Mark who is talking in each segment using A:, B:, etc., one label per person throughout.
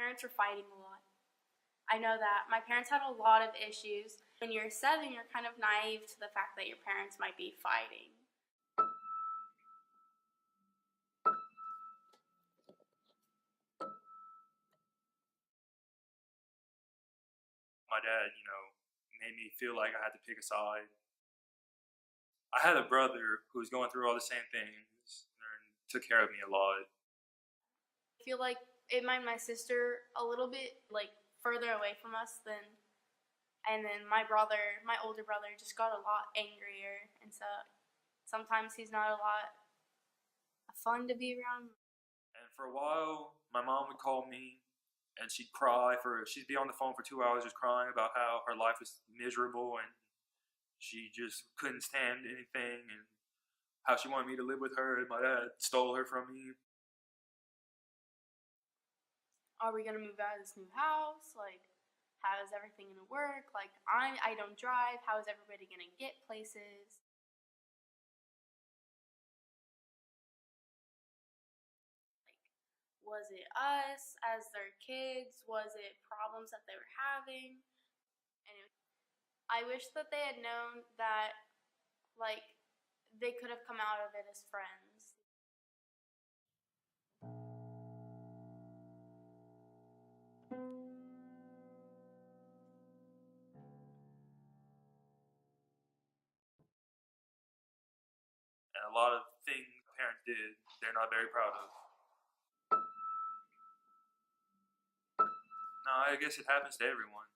A: parents were fighting a lot. I know that my parents had a lot of issues. When you're 7, you're kind of naive to the fact that your parents might be fighting.
B: My dad, made me feel like I had to pick a side. I had a brother who was going through all the same things and took care of me a lot.
A: I feel like it made my sister a little bit further away from us and then my older brother just got a lot angrier, and so sometimes he's not a lot fun to be around.
B: And for a while, my mom would call me and she'd be on the phone for 2 hours just crying about how her life was miserable and she just couldn't stand anything and how she wanted me to live with her and my dad stole her from me.
A: Are we gonna move out of this new house? How is everything gonna work? I don't drive. How is everybody gonna get places? Was it us as their kids? Was it problems that they were having? And I wish that they had known that, they could have come out of it as friends.
B: And a lot of things parents did, they're not very proud of. No, I guess it happens to everyone.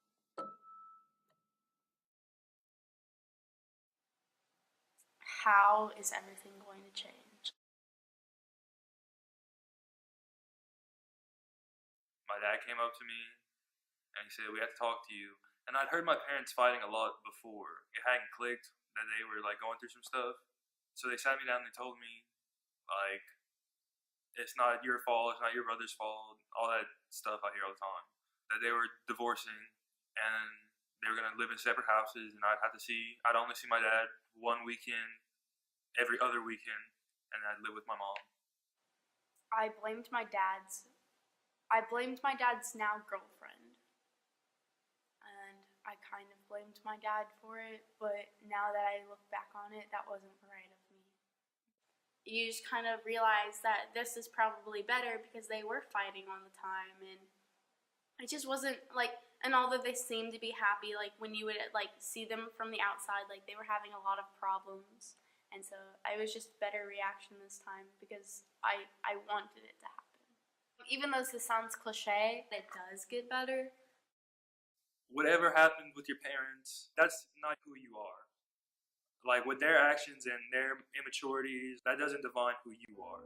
A: How is everything going to change?
B: My dad came up to me and he said, "We have to talk to you." And I'd heard my parents fighting a lot before. It hadn't clicked that they were going through some stuff. So they sat me down and they told me, it's not your fault, it's not your brother's fault, all that stuff I hear all the time. That they were divorcing and they were going to live in separate houses, and I'd only see my dad one weekend, every other weekend, and I'd live with my mom.
A: I blamed my dad's now girlfriend. And I kind of blamed my dad for it, but now that I look back on it, that wasn't right of me. You just kind of realize that this is probably better because they were fighting all the time, and it just wasn't and although they seemed to be happy, when you would see them from the outside, they were having a lot of problems, and so I was just better reaction this time because I wanted it to happen. Even though this sounds cliche, it does get better.
B: Whatever happened with your parents, that's not who you are. With their actions and their immaturities, that doesn't define who you are.